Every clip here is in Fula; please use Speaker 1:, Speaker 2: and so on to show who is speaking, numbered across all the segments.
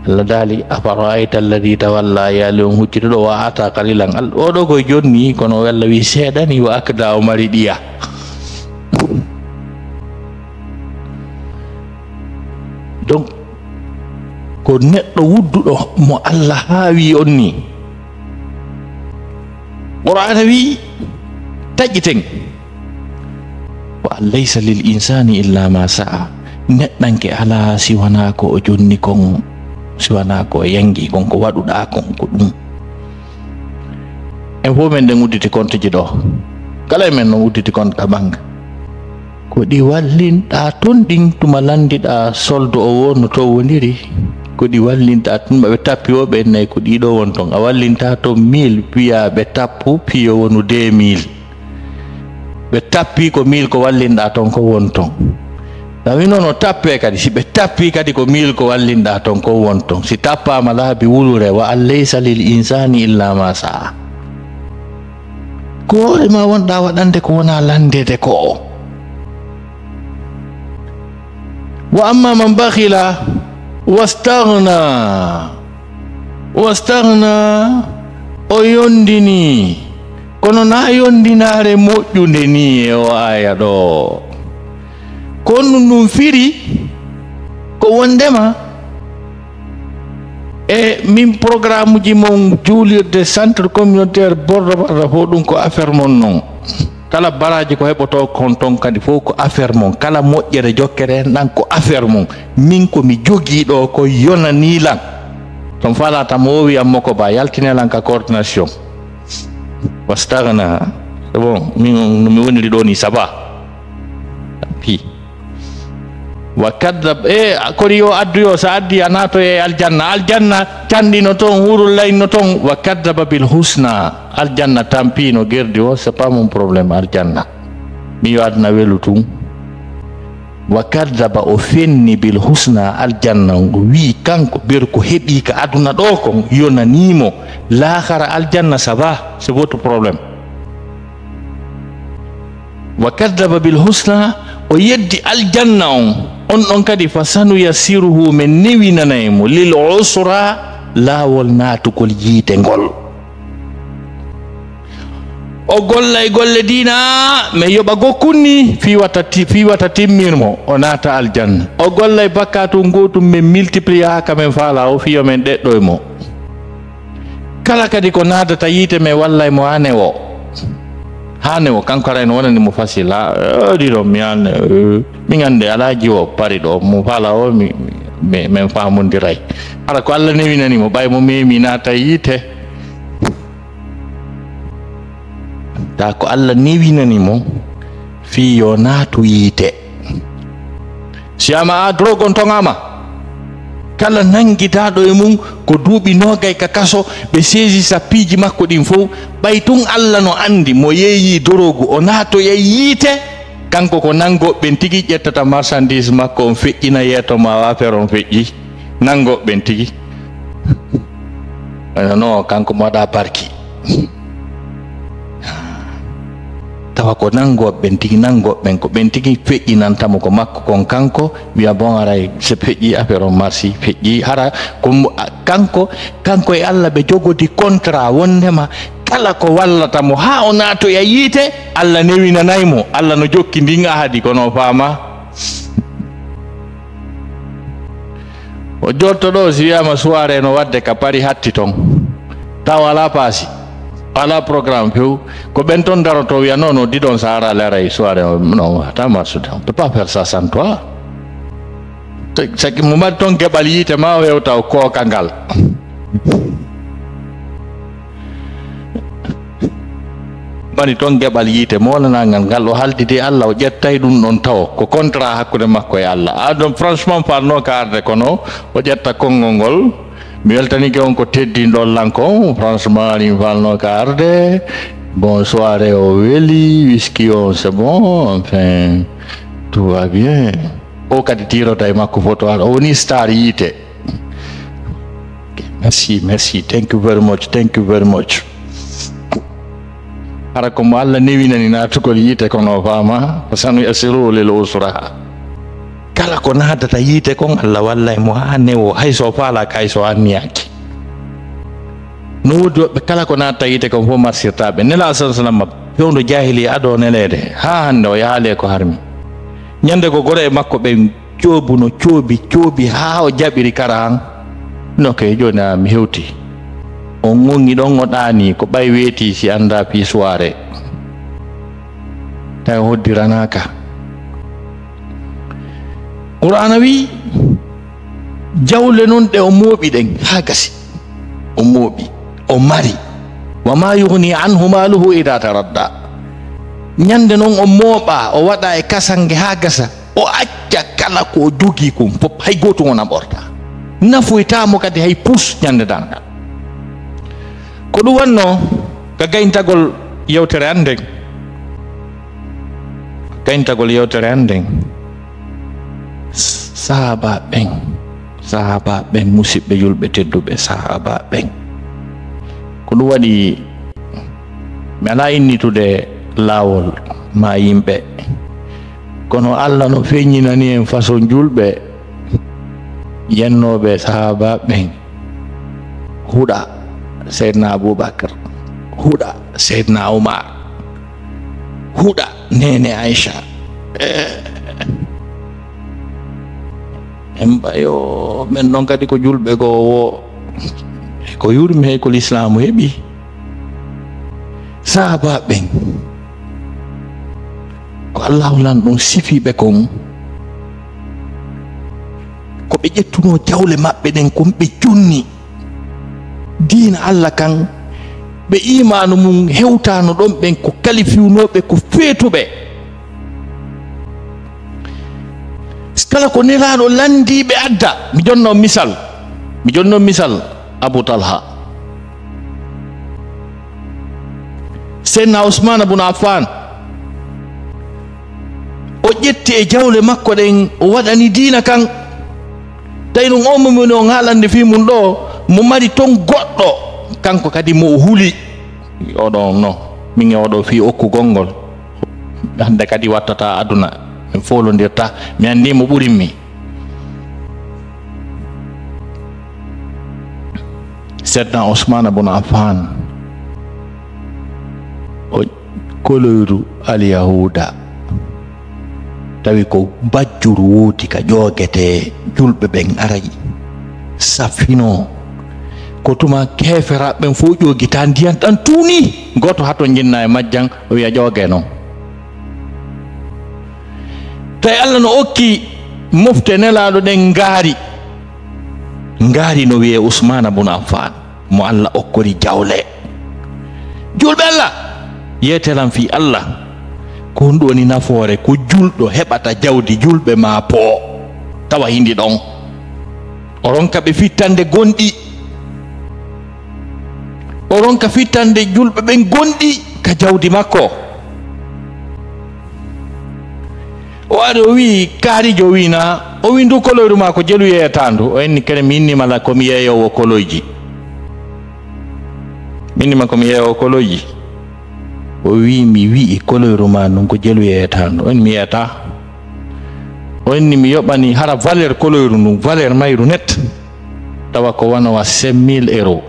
Speaker 1: ladali afara'aita alladhi tawalla ya lum huccido wa ata qalilan o do ko jonni kono walla wi sedani wa akda o mari diya donc ko neddo wuddudo mo Allah haawi onni Qur'an wi tajiten wa laysa lil insani illa ma sa'a neddanke ala siwana ko o jonni kon siwana ko yangi kon ko waduda kon ko dum en fo men den udditi konti do kala men no udditi kon ka bang ko di wallinta ton din tuma landida soldo o wonno to wondiri ko di wallinta ton be tappi o be nay ko di do won ton a wallinta to 1000 piya be tappu piyo wonu 2000 be tappi ko 1000 ko wallinda ton ko won ton Tapi nono tappe kadi si be tappi kadi ko mil ko wallinda ton ko wonton si tappa mala bi wulure wa alaysa lil insani illa ma sa ko e ma wonda wadande ko wona landede ko wa amma man bakhila wastaghna o yondini kono na yondinare moƴƴude ni e o aya ɗo kono ɗum firi ko wondema e min programme ji mon juulirde centre communautaire bordo barra fo ɗum ko affaire mon non kala baraji ko heɓoto kon ton kadi fof ko affaire mon kala moƴƴere jokkere nan ko affaire mon min ko mi jogii ɗo ko yonanilan ton falata mo wi am moko ba yaltinelan ka coordination wastagna c'est bon min mi woniri ɗo ni saba pi wa kadab kori yo addu yo sa addi anato e aljanna candino ton hurul layno ton wa kadaba bil husna aljanna tampino gerdi o c'est pas mon problème aljanna mi wadna welutum wa kadaba o fenni bil husna aljanna wi kanko ber ko hebi ka aduna do ko yonanimo l'akhara aljanna ça va c'est votre problème wa kadaba bil husna o yeddi aljanna on kadi fasanu yasiruhu men newinanaymo lil usra lawol natukol yiite ngol o gollay golle dina me yoba gokkunni fi wata timmirmo o nata aljanna o gollay bakkatu gotum men multiplier kamen fala o fiyo men deddo mo kala kadi ko nadata yiite me wallay mo hane o kanko rayno wonani mo fasila dido mi ande alaji o pari do mo fala o mi men famondiray ala ko Allah newinani mo bay mo memi nata yite da ko Allah newinani mo fi yo natu yite siama drogon tongama kala nangitaɗo e mum ko duuɓi nogay ka kaso ɓe seesi sappiji makko ɗin fof ɓay tun Allah no andi mo yeeyi dorogu o naato e yiite kanko ko nangoɓɓen tigi ƴettata marchandise makko on feƴƴina yeeto ma affaire on feƴƴi nangoɓɓen tigi non kanko mo waɗa parki tawa ko nangoɓɓen tigi nangoɓɓen ko ɓen tigi feƴƴinantamo ko makko kon kanko wiya bon aray so feƴƴi affaire on marsi feƴƴi hara ko kanko e Allah ɓe jogodi contrat wondema kala ko wallatamo ha o naato e yiite Allah newinanaymo Allah no jokki ndin ahadi kono faama o jotto ɗo si wiyama soirée no wadde ka pari hatti ton taw ala paasi ala programme few ko ben ton daroto wiya non didon sahara leray soirée non ta marche on peut pas faire ça sans toi saki mo mat ton gebal yite ma wewta ko kangal bani ton gebal yite mo wala ngal o haldide Allah o jettay dum non taw ko contrat hakkude makko e Allah adon franchement parno karde kono o jetta kongol ngol mi weltanike on ko teddinɗo lanko franchement ni falno karde bon soirée o weli whisky on c'est bon enfin tout va bien o kadi tirota e makko photo o woni star yite merci thank you very much hara ko mo Allah newinani natugol yite kono fama fasanu yasiru lil usra kala ko naadata yiite kon Allah wallahi mo hanne o hay so faala kay so anniyaki no wodi woɓɓe kala ko naata yiite kon fof marsirtaɓe nela sallam fewndo jahili ado nelede ha hande o yaale ko harmi nyande ko gore makko ɓe coobuno coobi ha o jaɓiri kara han no kay joni mi hewti on gongi ɗon o ɗaani ko ɓay weeti si anda pi soirée tawi hoddiranaka qur'ana wi jawle non ɗe o mooɓi ɗen ha gasi o mooɓi o mari wa ma yughni anhu maluhu ida taradda nyande non o mooɓa o waɗa e kasange ha gasa o acca kala ko jogi kum fof hay goto wona ɓorta nafoytamo kadi hay pus nyande danga ko ɗum wanno ka gayntagol yewtere anden sahaba ɓen musidɓe julɓe tedduɓe sahaba ɓen ko ɗum waɗi mi ala innitude laawol ma yimɓe kono Allah no feññinani en façon julɓe yennoɓe sahaba ɓen huɗa Seydina Abubakar huɗa Seydina Umar huɗa nene Aisha en ɓayo men ɗon kadi ko julɓe go ko yurmi hay ko l'islamu heɓi sahaba ɓen ko Allahu lan ɗum sifiɓe kon ko ɓe ƴettuno jawle maɓɓe ɗen kon ɓe junni diina Allah kan ɓe imanu mum hewtano ɗon ɓen ko kalifiwnoɓe ko feetuɓe kala ko nelaɗo landiɓe adda mi jonno misal Abu Talha Seydina Usman ibn Affan o ƴetti e jawle makko ɗen o waɗani diina kan tawi ɗum o mumuni on haalande fi mum ɗo mo mari ton goɗɗo kanko kadi mo huli oɗo no min e oɗo fi okkugol ngol hande kadi wattata aduna min folondirta mi andi mo ɓurinmi Seydina Usman ibn Affan o koloyru al-yahuda tawi ko bajjuru woodi ka joogete julɓe ɓen arayi safino ko tuma keferaɓe ɓen fof ƴoogita ndiyan ɗan tuuni goto hato jinna e majjan o wiya jooge noon tawi Allah no okki mofte nelaɗo ɗen ngaari no wiye Usman ibn Affan mo Allah okkori jawle julɓe Allah yetelan fi Allah ko ɗum woni nafoore ko julɗo heɓata jawdi julɓe ma po tawa hindi ɗon o ronka ɓe fittande gonɗi o ronka fittande julɓe ɓen gonɗi ka jawdi makko o ari o wi kaarijo wina o wi ndu koloyru ma ko jelu yeeyatandu o enni kene mi innimala komi yeeyowo koloyji minnima komi yeeyowo koloyji o wi mi wi'i koloyru ma ɗum ko jelu yeeyatandu o enni mi yeyata o enni mi yoɓani hara valeur koloyru ndun valeur mayru net tawa ko wanowa 5 000 euros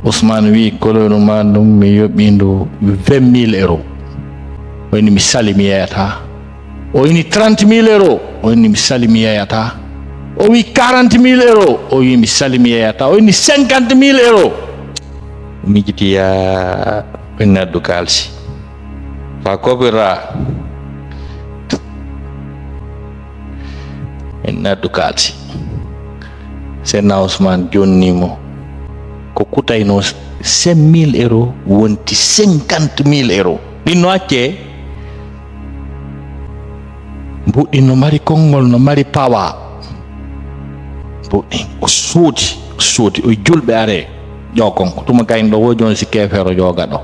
Speaker 1: Ousmane wi koloyru ma ɗum mi yoɓi ndu 20 000 euros o enni mi sali mi yeyata o wini 30 000 euros o wini mi sali mi yeyata o wi 40 000 euros o wi mi sali mi yeyata o wini 50 000 euros mi jiti ya ɓennaddu kalsi fa kobira ennaddu kalsi Seydina Ousmane jonnimo ko kutayno 5 000 euros wonti 50 000 euros ɗin no acce mbuɗɗi no mari konngol no mari pawa mbuɗɗi o suudi o julɓe are ƴokon ko tuma kayno ɗo wo joni si kefero joga ɗo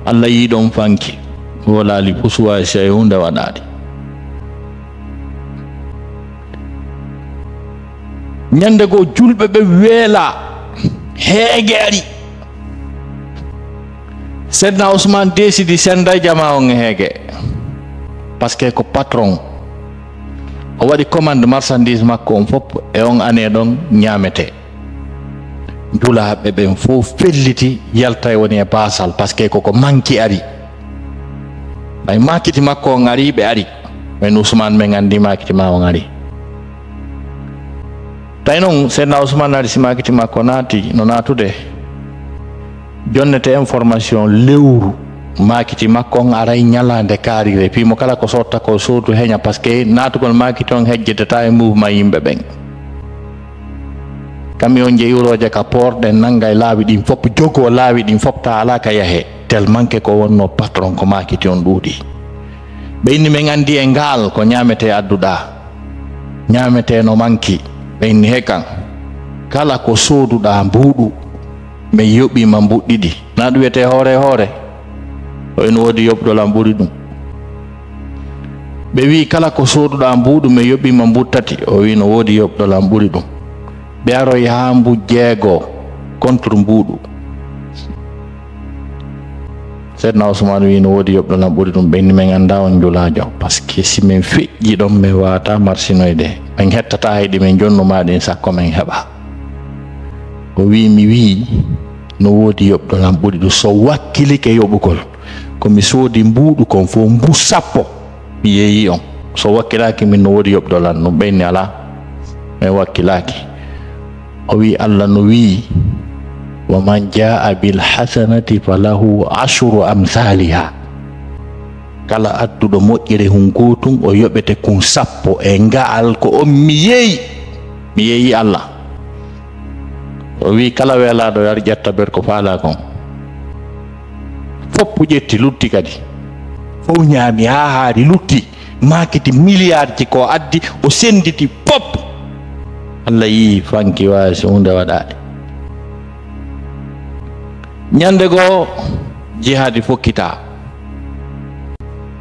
Speaker 1: Allah yi ɗon fanki wolali pusuwa sey hunde waɗaɗi ñande go julɓe ɓe weela heege ari Seydina Ousmane desidi senda jama on heege parce que ko patron o waɗi commande marchandise makko on fof e on année ɗon ñamete. Julaaɓe ɓen fof felliti yalta woni e basal parce que koko manki ari ɓay makiti makko on ari ɓe ari men Ousmane men andi makiti ma on ari tay noon seydna Ousmane ari si makiti makko naati no naatude jonnete information lewru makiti makko on aray ñalande kaarire pimo kala ko sotta ko soodu heña parce que naatugol makiti on hejjetata e mouvement yimɓe ɓen camion jeeyiroje ka porɗe nangay laawi ɗin fof jogo laawi ɗin fof ta ala ka yahe tellement que ko wonno patron ko makiti on ɗuuɗi ɓe inni men andi e ngal ko ñamete adduɗa ñamete no manki ɓe inni hekan kala ko sooduɗa mbuuɗu mi yoɓima mbuɗɗiɗi na ɗum wiyete hoore hoore o ene woodi yoɓɗola ɓuri ɗum ɓe wi kala ko sooduɗa mbuuɗu mi yoɓima mbuttati o wi no woodi yoɓɗola ɓuri ɗum ɓe aroy ha mbu jeego contre mbuuɗu seydna Ousmane wi no woodi yoɓɗolam ɓuri ɗum ɓenni men anda on julaajo par ce que si min feƴƴi ɗon mi wawata marsinoyde min hettata hayɗi min jonnumaɗin sakko min heɓa o wi mi wi no woodi yoɓɗolam ɓuri ɗum so wakkilike yoɓugol komi soodi mbuuɗu kon fo mbu sappo mi yeeyi on so wakkilaki min no woodi yoɓɗolan ɗum ɓenni ala min wakkilaki o wi Allah no wi wa man jaa bil hasanati falahu ashru amthaliha kala adduɗo moƴƴere hun gotum o yoɓete kun sappo e ngaal ko on mi yeeyi Allah o wi kala welaɗo yar ƴetta ber ko faala kon foppu ƴetti lutti kadi fof ñaami ha haari lutti makiti milliard ji ko addi o senditi pop Allah yi fanki wasi hunde waɗaɗe ñande goo jihadi fokkita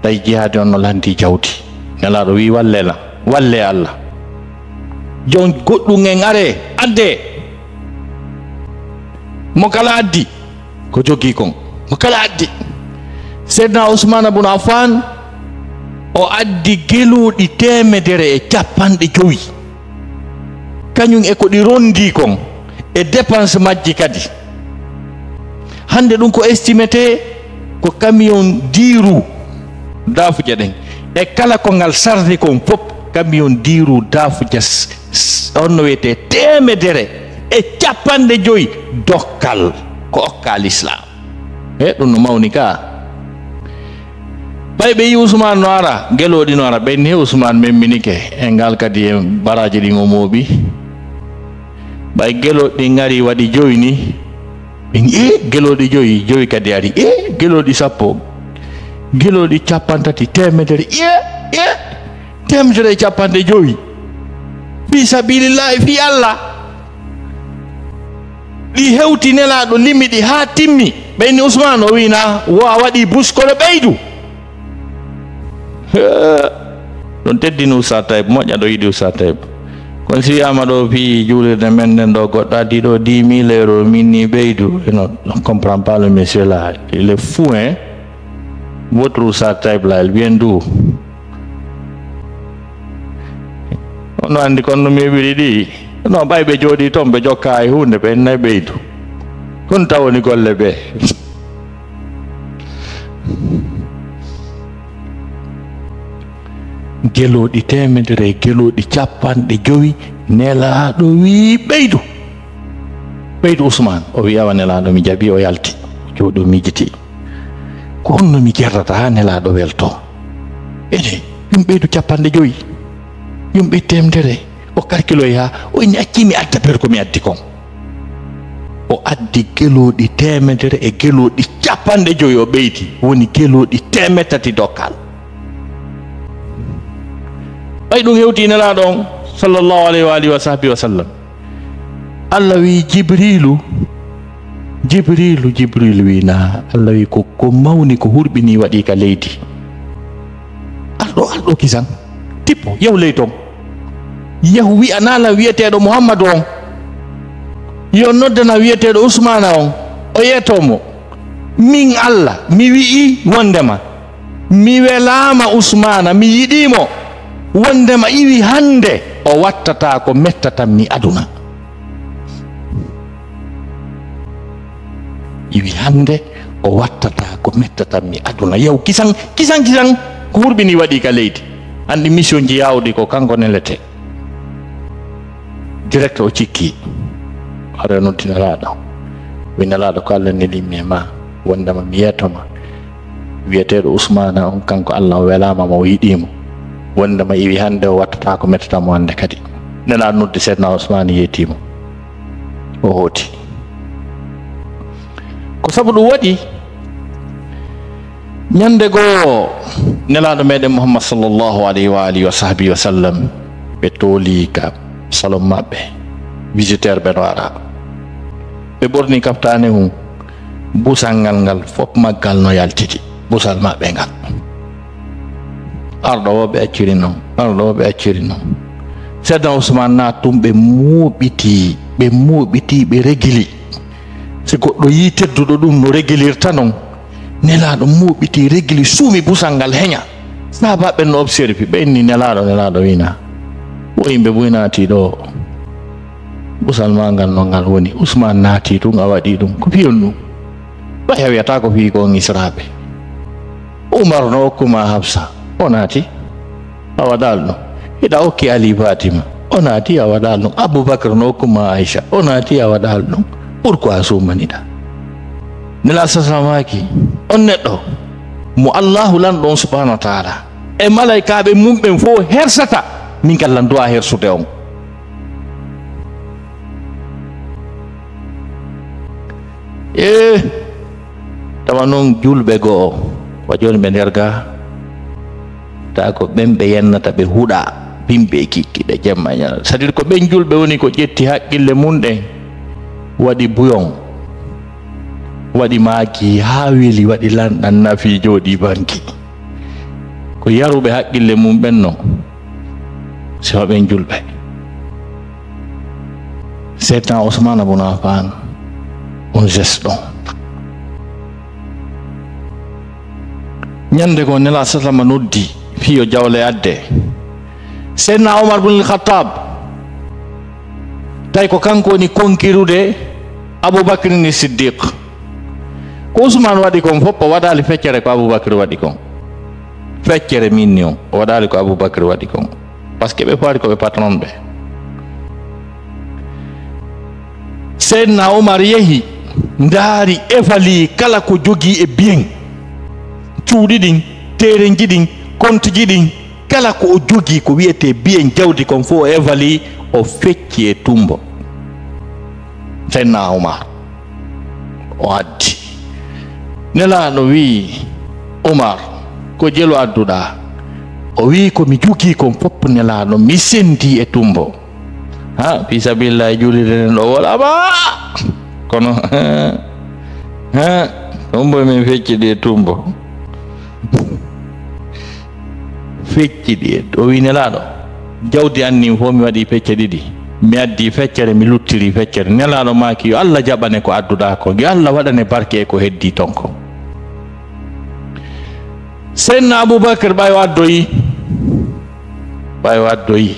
Speaker 1: tawi jihadi on no lanti jawdi nelaɗo wi walle Allah jon goɗɗum en are adde mo kala addi ko jogi kon mo kala addi seydna Ousmane ibn Affan o addi geluɗi 150 kañum e ko ɗi rondi kon e dépense majji kadi hande ɗum ko estimete ko camion diiru daafuje ɗen e kala ko ngal sardi kon fof camion diiru daafuje on no wiyete 150 dokkal ko okka l'islam e ɗum no mawni ka ɓay ɓe yi Ousmane no ara geloɗi no ara ɓenni Ousmane memminike e ngal kadi e baraji ɗin o mooɓi ɓay geloɗi ngari waɗi joyni ɓen geloɗi joyi kadi ari geloɗi sappo geloɗi 50 150 fi sabilillahi fi Allah ɗi hewti nelaɗo limiɗi ha timmi ɓenni Ousmane o wina wo a waɗi buskolo ɓeydu ɗon teddini Oustaz Taib moƴƴa ɗo yiɗi Oustaz Taib kono si wiyama ɗo fi juulirde men nden ɗo goɗɗo addi ɗo 10 000 euros min ni ɓeydu on comprend pas le monsieur là il est fou hein votre Oustaz Taib là il vient d'où ono andi kono no meɓiri ɗi non ɓay ɓe jooɗi toon ɓe jokka e hunde ɓe nayi ɓeydu kon tawoni golle ɓe geloɗi 100 geloɗi 50 nelaɗo wi ɓeydu Ousmane o wi awa nelaɗo mi jaɓi o yalti jooɗo mijiti ko honno mi jerrata ha nelaɗo welto ene yum ɓeydu 50 yumɓe 100 o calculoy ha o inni acci mi adda ber ko mi addi kon o addi geloɗi 100 e geloɗi 50 o ɓeyti woni geloɗi 300 dokkal ɓay ɗum hewti nelaɗo on sallallahu alayhi wa alihi wa sahbihi wa sallam Allah wi jibrilu wina Allah wi ko mawni ko hurɓini waɗi ka leydi alɗo kisan tippo yahu ley toon yahu wi'a nala wiyeteɗo Muhammadu on yo noddana wiyeteɗo Ousmane on o yetomo min Allah mi wi'i wondema mi welama Usmana mi yiɗimo wondema iwi hande o wattata ko mettatan mi aduna. Iwi hande o wattata ko mettatan mi aduna. Yaw kisan ko hurɓini waɗi ka leydi. Andi mission ji yawdi ko kanko nelete. Direct o cikki are noddinalaɗo winalaɗo ko Allah nelimi ma wondema mi yetoma wiyeteɗo Usmana on kanko Allah welama mo yiɗimo wondema iwi hande o wattata ko mettatamo hande kadi. Nelaɗo noddi Seydina Usmana yetimo o hooti. Ko sabu ɗum waɗi ñande goo nelaɗo meɗen Muhammad sallallahu alayhi wa alihi wa sahbihi wa sallam ɓe tooli ka salon maɓɓe visiteur ɓe no ara ɓe ɓorni kaftane mum busal ngal fof maggal no yaltiti busal maɓɓe ngal arɗo o ɓe acciri noon Seydina Ousmane natum ɓe muɓiti ɓe regili si goɗɗo yi tedduɗo ɗum no regilirta noon nelaɗo muɓiti regili suumi busal ngal heña sahabaɓe no observi ɓe inni nelaɗo wina o yimɓe boy naati ɗo busal ma ngal no ngal woni Ousmane naati ɗum a waɗi ɗum ko fiyon ɗum ɓay a wiyata ko fi ko Israɓe. Umar no hokkuma Hafsa o naati a waɗal ɗum. Hiɗa hokki Ali Fatima o naati a waɗal ɗum. Aboubacre no hokkuma Aïcha o naati a waɗal ɗum. Pourquoi sumaniɗa nela sasamaki on neɗɗo mo Allahu lanɗon subhanahu wa taala e malaikaɓe mumɓen fo hersata min kallan duwa hersude on. Tawa noon julɓe goo wa joni ɓe nder ga ta ko ɓen ɓe yennata ɓe huuɗa bimɓe kikkiɗe jemma ñala c'est à dire ko ɓen julɓe woni ko ƴetti haqqille mum ɗen waɗi buyon waɗi maaki ha weeli waɗi lanɗan nafi jooɗi banki ko yaruɓe haqqille mum ɓen no sewa ɓen julɓe. Seydina Ousmane ibn Affan on geste ɗon ñande ko nela salama noddi fiyo jawle adde Seydina Omar ibn al-Khattab tay ko kanko woni konkirude Aboubacry ni Siddiq ko Ousmane waɗi kon fof o waɗali feccere ko Aboubacry waɗi kon feccere minni o waɗali ko Aboubacry waɗi kon par ce que ɓe paari ko ɓe patron ɓe. Seydina Omar yehi ndaari efali kala ko jogii e biyen cuuɗi ɗin terenji ɗin compte ji ɗin kala ko o jogii ko wiyete biyen jawdi kon fof o efali o fecci e tumbo. Seydina Omar o addi nelaɗo wi Omar ko jelo adduɗa o wi ko mi jogii kon fopp nelaɗo mi sendi e tumbo ha fi sabilillah julirenen ɗo waɗama kono tumbo min fecciɗi e tumbo fecciɗi e o wi nelaɗo jawdi anni fof mi waɗi fecce ɗiɗi mi addi feccere mi luttiri feccere nelaɗo maki yo Allah jaɓane ko adduɗa ko yo Allah waɗane barke e ko heddi ton ko. Seydina Aboubacry ɓayo addoyi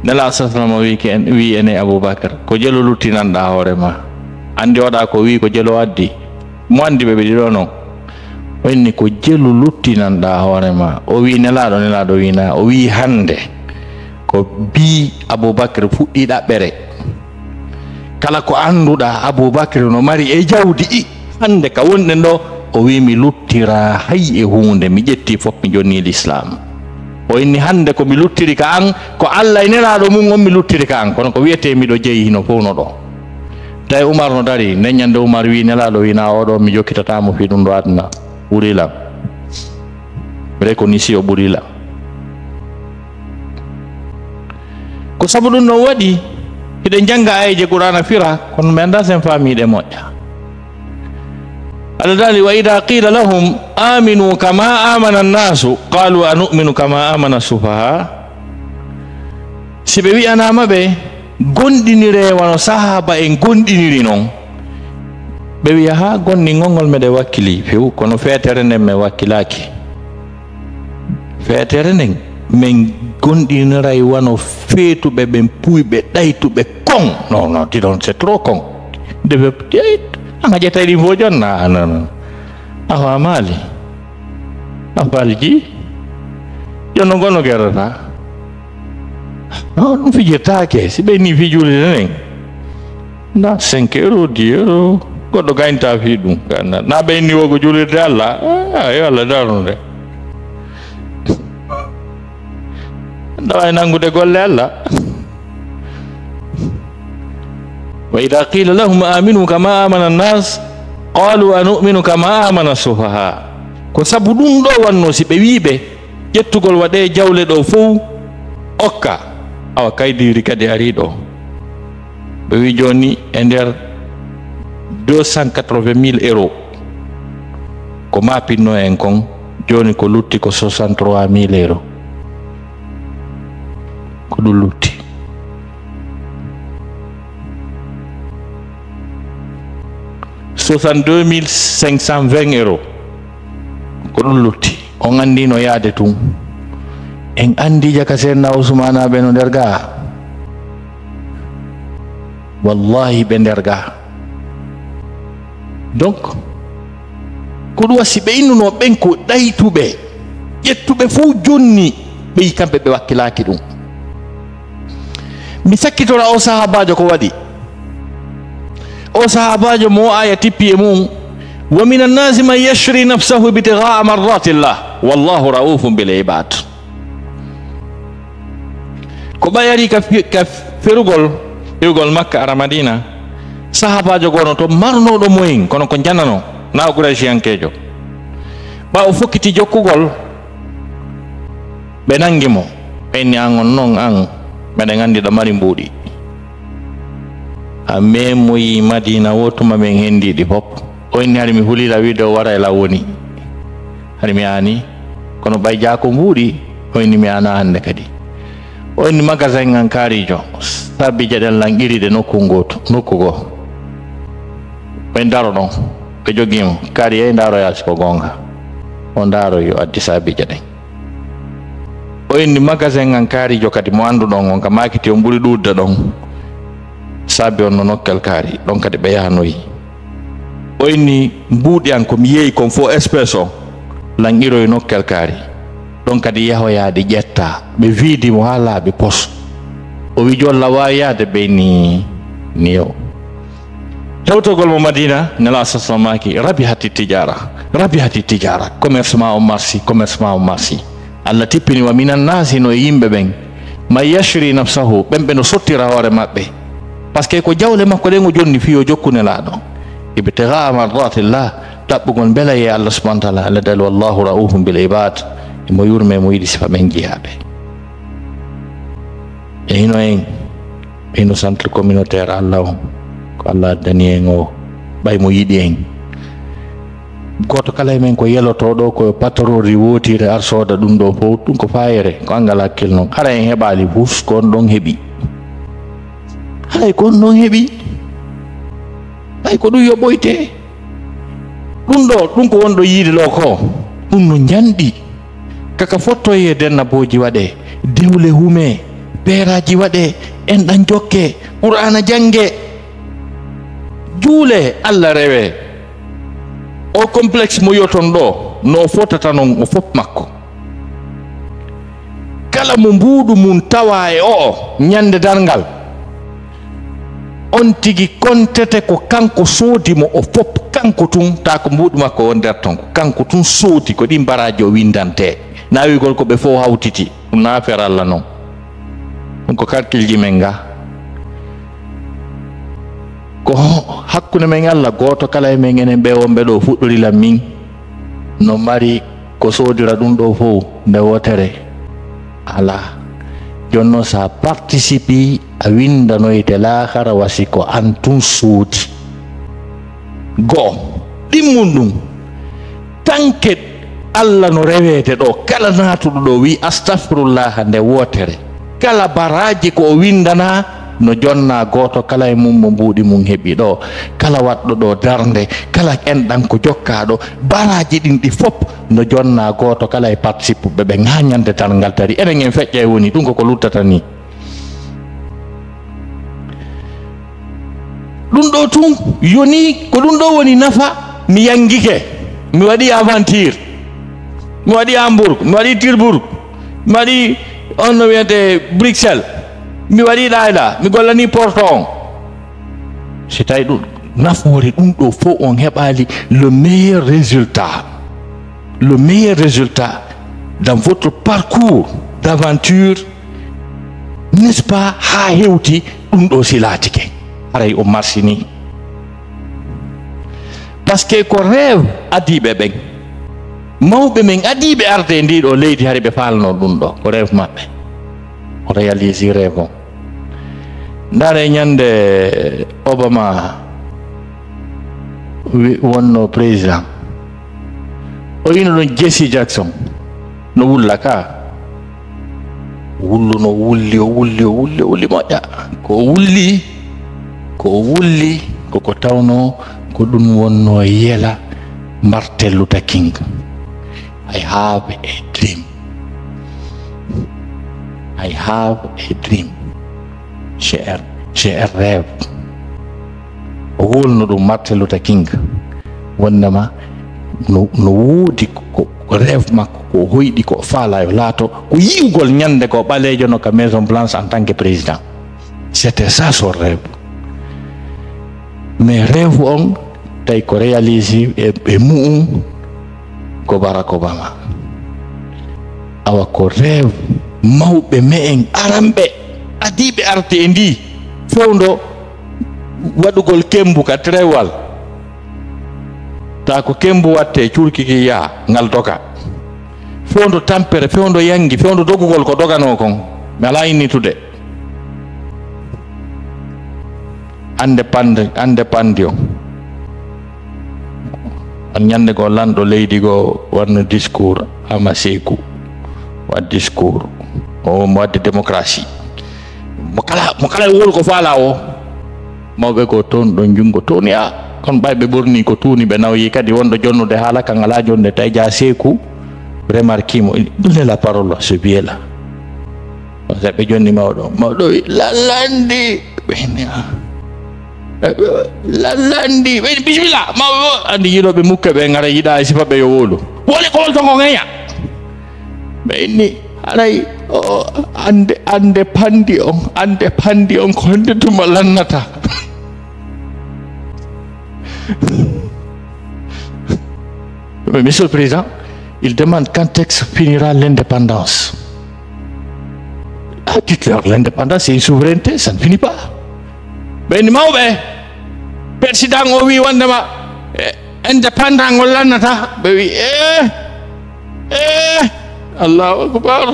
Speaker 1: nela sallam wi ene Aboubacry ko jelo luttinanɗa hoore ma andi waɗa ko wi ko jelo addi mo andi ɓe ɗiɗo noon o inni ko jelo luttinanɗa hoore ma o wi nelaɗo wina o wi hande ko bi Aboubacry fuɗɗi ɗaɓɓere kala ko annduɗa Aboubacry no mari e jawdi hande ka wonɗen ɗo o wi mi luttira hay e hunde mi ƴetti fof mi jonni l'islam o inni hande ko mi luttiri ka an ko Allah e nelaɗo mum on mi luttiri ka an kono ko wiyete miɗo jeeyi hino fof no ɗo tawi Umar no dari neññande Umar wi nelaɗo wina oɗo mi jokkitatamo fi ɗum ɗo aduna ɓurilam ɓe ko nisi o ɓurilam ko sabu ɗum no waɗi hiɗen janga ayeje Qur'ana fira kono mi anda sen famiɗe moƴƴa. Allah dali wa idha qila lahum aminu kama amana an-nasu qalu anu'minu kama amana as-sufaha si ɓe wi'anama ɓe gonɗinire wano sahaba en gonɗiniri noon ɓe wiya ha gonɗi ngolngol meɗe wakkili few kono feetere nden mi wakkilaki feetere nden min gonɗiniray wano feetuɓe ɓen puyɓe ɗaytuɓe kon non ti ɗon c'est trop con deve an haƴata ɗin fo jonna non a famali a falji jonno gonno gerata ɗum fijirtake si ɓenni fijurde nen na 5 € 10 € goɗɗo gaynta fi ɗum na ɓenni wogo julirde Allah yo Allah darnude ɗawa nangude golle Allah wa ida qila lahum aminu kama amana an-nas qalu anu'minu kama amana as-sufaha ko sabu ɗum ɗo wanno si ɓe wiɓe ƴettugol waɗe jawle ɗo fof okka awa kaydiri kadi ari ɗo ɓe wi joni e nder 280 000 € ko mapinno en kon joni ko lutti ko 63 000 €. ko ɗum lutti €62 520 ko ɗum lutti on andi no yaade tun en andi jaka seydna Ousmana ɓe no nder ga wallahi ɓe nder ga donc ko ɗum wasi ɓe innuno ɓen ko ɗaytuɓe ƴettuɓe fof jonni ɓe yi kamɓe ɓe wakkilaki ɗum mi sakkitora o sahabajo ko waɗi o sahabajo mo aya tippi e mum wa min annasi man yashri nafsahu ibtigha'a mardatillah wallahu raufun bil ibad ko ɓayari ka ferugol Makka ara Madina sahabajo gono to marnoɗo moyen kono ko jannano na Qurayshiyankejo ɓa o fokkiti jokkugol ɓe nangi mo ɓenni an on noon an meɗen andi ɗo mari mbuuɗi a memoyi Madina wotuma men hendiɗi fof o inni hari mi hulila wiide o wara e law woni hari mi ani kono ɓay jako mbuuɗi o inni mi ana hande kadi o inni magasin an kaarijo sabbi jaɗen lanqiriɗe nokku goo ɓe daro ɗon ɓe jogimo kaari e daroya siko gonga o daroy yo addi sabbi jaɗen o inni magasin an kaarijo kadi mo anduɗon on ka makiti on ɓuuri ɗudde ɗon sabbi on no nokkel kaari ɗon kadi ɓe yahanoyi o inni mbuuɗi an komi yeeyi kon fo espèce o lanqiroye nokkel kaari ɗon kadi yahoyaade ƴetta ɓe wiidimo ha laaɓi pos o wi jolla wawi yaade ɓe ni yo hewtogol mo Madina nela sasamaki rabi hati tijara commerce ma o marsi Allah tippini wa minan nasi no yimɓe ɓen ma yashri nafsahu ɓen no sottira hoore maɓɓe par ce que ko jawle makko ɗen o jonni fiyo jokkunelaɗo ibtigha'a mardatillah ɗaɓɓugol bela ye Allah subhanahu wa ta'ala Allah dal wallahu raufun bil ibad mo yurme mo yiɗi sifa ɓen jiyaɓe e hino en hino centre communautaire Allah o ko Allah addani en o ɓay mo yiɗi en goto kala men ko yelotoɗo ko patorori wotire ar soda ɗum ɗo fof ɗum ko fayere ko angal hakkil noon hara en heɓali fuf ko on ɗon heeɓi hay ko on ɗon heeɓi hay ko ɗum yoɓoyte ɗum ɗo ɗum ko wonɗo yiide ɗo ko ɗum no janɗi kaka fottoye dennaboji waɗe dewle hume beeraji waɗe enɗan jokke qur'ana jange juule Allah rewe o complexe mo yoton ɗo no fotata noon o fof makko kala mo mbuuɗu mum tawa e o ñande darngal on tigi kontete ko kanko soodi mo o fof kanko tun ta ko mbuuɗu makko o nder ton ko kanko tun soodi ko ɗin baraji o windante nawigol ko ɓe fof hawtiti ɗum na affaire Allah noon ɗum ko calcul ji men ga ko hakkunde men Allah goto kala e men enen ɓe wonɓe ɗo fuɗɗorilan min no mari ko soodira ɗum ɗo fof nde wotere ala jonno sa participe a windanoyte lahara wasi ko an tun soodi goo ɗimmum ɗum tanke Allah no rewete ɗo kala natuɗo ɗo wi astahfirullah nde wotere kala baraji ko o windana no jonna goto kala e mum mo mbuɗi mum heɓi ɗo, kala waɗɗo ɗo darde, kala enɗan ko jokkaɗo baraji ɗin ɗi fop no jonna goto kala e participe ɓe ɓe ŋañande tan ngal tari enen en feƴƴa e woni ɗum koko luttata ni. ɗum ɗo tun yoni ko ɗum ɗo woni nafa. mi yangike, mi waɗi aventure, mi waɗi Hambourg, mi waɗi Tilburg, mi waɗi on no wiyete Bruxelles, mi waɗi ɗayɗa, mi gollani Porto on. si tawi ɗum nafoore ɗum ɗo fof on heɓali le meilleur résultat dans votre parcours d'aventure, n'est-ce pas, ha hewti ɗum ɗo silatike haray o marsini. Parce que ko rêve adiɓe ɓen, mawɓe men adiɓe arde e ndiɗo leydi hare ɓe falno ɗum ɗo ko rêve maɓɓe, o réalise rêve on. Ndare ñande Obama wonno président, o wino ɗon Jesse Jackson no wulla ka wullu, no wulli o wulli moƴƴa, ko wulli koko tawno ko ɗum wonno yela Martin Luther King. I have a dream. J'ai un rêve. O wolno ɗum Martin Luther King wonnama no woodi ko rêve makko ko hoyɗi ko faala yo laato ko yiwgol ñande ko ɓalejo no ka Maison Blanche en tant que président. C'était ça son rêve. Mais rêve on tawi ko réalise e mu'um ko Barack Obama. Awa ko rêve mawɓe me'en aranɓe adiɓe arde e ndi fewndo waɗugol kembu ka trewal, ta ko kembu watte curkiki yaa ngal doga, fewndo tampere, fewndo yangi, fewndo dogugol ko dogano kon mi ala innitude. ande pandi on an ñande go lanɗo leydi go warno discours ama Sékou wat discours o mo wadde démocratie mo kala wol ko faala o mawɓe ko toon ɗon jungo tooni a kon ɓayɓe ɓorni ko tuuni ɓe nawyi kadi wonɗo jonnude haala kan ala jonde tawi ja Sékou remarquimo donnez la parole à ce biais là ɓe jonni mawɗo lalandi lalandi ɓe bisimilla mawɓe andi yiɗoɓe mukke ɓe ngara yiɗa e sifa ɓe yo wolu woni ko wol tongo ŋeña ɓe inni haray ande pandi on ko honde tuma lannata. Monsieur le Président, il demande quand est-ce finira l'indépendance. Ah, dites-leur, l'indépendance c'est une souveraineté, ça ne finit pas. ɓe ni mawɓe président o wi wondema indépendant ngol lannata, ɓe wi Allahu akbar,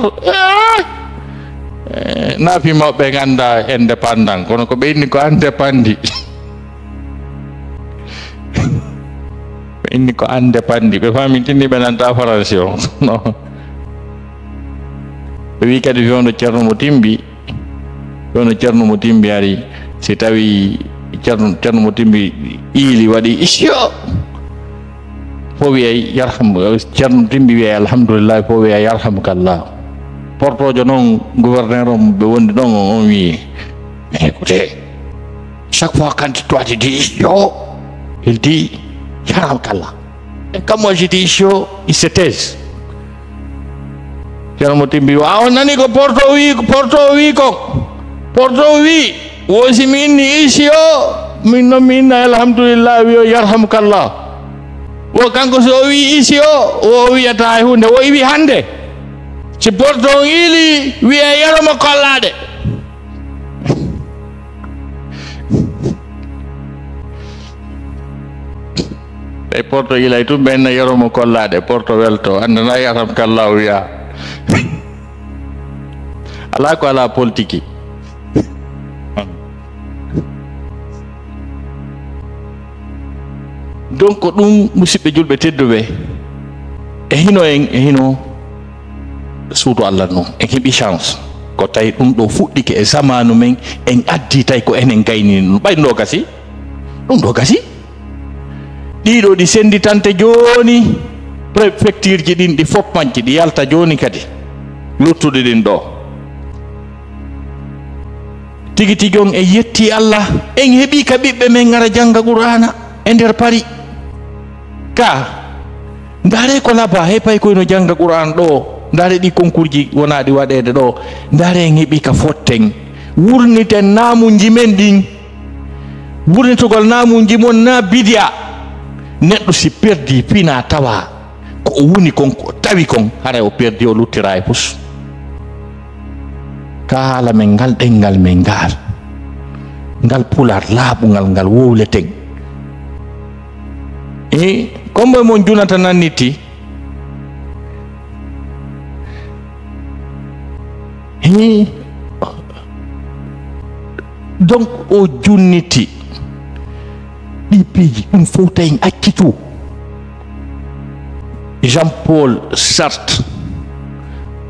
Speaker 1: naafi mawɓe ganda indépendant kono ko ɓe inni ko indépandi ɓe inni ko indépandi ɓe famitini ɓe nanta français o non ɓe wi kadi fewno ceerno mo timbi ari si tawi ceerno mo timbi iili waɗi isio fo wiyay ceerno mo timbi wiyay alhamdulillah fo wiyay yarhamukallah. portojo noon gouverneur on ɓe wondi ɗon on wi écoutez, chaque fois quand toi tu dis isio il dit yarhamukallah, et quand moi je dis isio il se taise. ceerno mo timbi wa on nani ko porto wi wosi mi inni isio min noon mi inna alhamdulillah wiyo yarhamukallah, wo kanko so o wi isio o wiyata e hunde o wi hande si porto on ili wiye yaromo kollade. ɓe porto ilay tum ɓenna yaromo kollade, porto welto andana yarhamukallah wiya ala ko ala politique. donc ɗum musidɓe julɓe tedduɓe e hino suudu Allah noon en heeɓi chance ko tawi ɗum ɗo fuɗɗike e zamanu men en addi tawi ko enen gayni ɗum ɓay ɗo gasi ɗum ɗo gasi ɗiɗo ɗi senditante joni préfecture ji ɗin ɗi fof majji ɗi yalta joni kadi luttuɗe ɗin ɗo tigi tigi on en yetti Allah en heeɓi ka ɓiɓɓe men ngara janga qur'ana e nder Paris ka ndaare ko laba he pay koyno janga qur'an ɗo ndaare ɗi concours ji wonaɗi waɗede ɗo ndaare en heeɓi ka fotten wurniten namuji men ɗin wurnitogol namuji mon na bidia neɗɗo si perdi fina tawa ko o woni kon ko tawi kon hara o perdi o luttira e pus kala men ngal ɗengal men ngal pular laaɓugal ngal wowleten e komboye mon junata nanniti donc o junniti ɗi piiji ɗum fof tawi accitu Jean-Paul Sartre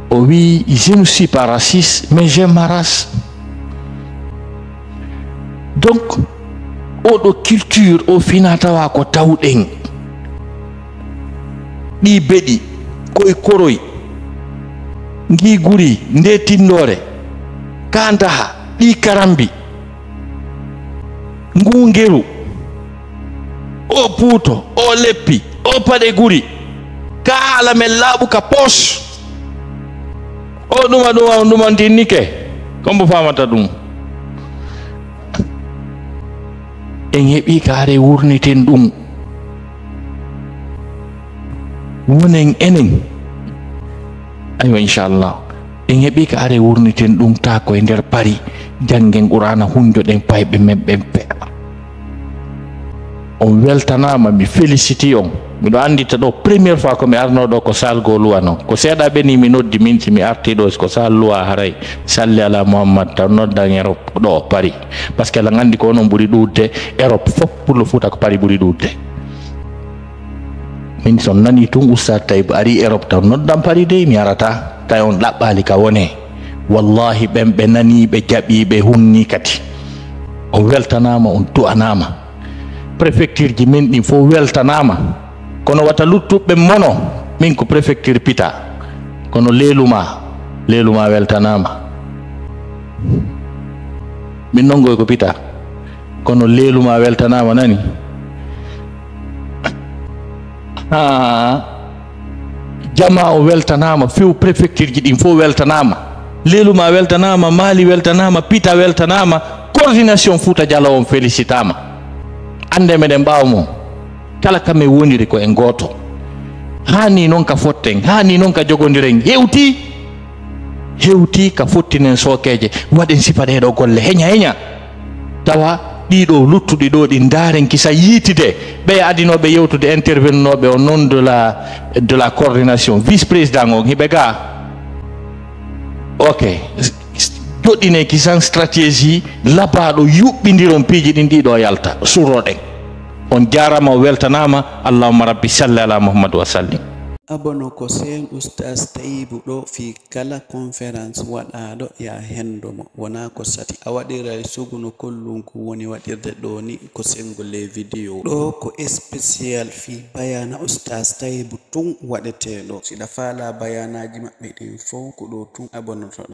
Speaker 1: o wi je ne suis pas raciste mais j'aime ma race donc oɗo culture o fina tawa ko tawɗen ɗi beɗi koye koroy ngi guri nde tindore ka daha ɗi karambi ngu ngeru o puuto o leppi o paɗe guri ka haala men laaɓu ka poche o ɗuma tinnike kombo famata ɗum en heeɓi ka are wurniten ɗum wonen enen aywa inchallah en heeɓi ka are wurniten ɗum ta koye nder Paris janggen qur'ana hunjoɗen payɓe men ɓen peeɓa on weltanama mi félicité on miɗo andita ɗo première fois ko mi arno ɗo ko salgo luwa noon ko seeɗa ɓeni mi noddi minti mi arti ɗo ko sal luwa haray salli ala Muhammad taw noddan Europe ɗo Paris par ce que ala gandi ko onon ɓuuri ɗudde Europe fof pullo fuuta ko Paris ɓuuri ɗudde min son nani tun ustad tawi ari Europe taw noddan Paris dey mi arata tawi on ɗaɓɓali ka wone wallahi ɓen ɓe nani ɓe jaɓi ɓe hunni kadi on weltanama on du'anama préfecture ji min ɗin fof weltanama kono wata luttuɓe mono min ko préfecture pita kono leeluma weltanama min nongoy ko pita kono leeluma weltanama nani jama o weltanama few préfecture ji ɗin fof weltanama leeluma weltanama Mali weltanama pita weltanama coordination Fouta Djalo on félicitama ande meɗen mbawmo kala kam e woniri ko en goto hani noon ka fotten hani noon ka jogodiren hewti ka fottinen sokeje waɗen sipaɗeɗo golle heña tawa ɗiɗo luttuɗi ɗo ɗi daren kisa yiitide ɓe adinoɓe yewtude intervennoɓe o non de la coordination vice président on hiɓe ga ok joɗɗine kisan stratégie labaɗo yuɓɓidiron piiji ɗin ɗiɗo yalta suroɗen on jarama o weltanama allahumma rabbi salli ala Muhammad wa sallim
Speaker 2: abono ko sen oustaz Taibou ɗo fi kala conférence waɗaɗo ya hendomo wona ko sati a waɗira suguno kollunku woni waɗirde ɗo ni ko sengole vidéo ɗo ko spécial fi bayana oustaz Taibou tun waɗeteɗo siɗa faala bayanaji maɓɓe ɗin fof ko ɗo tun abonotoɗo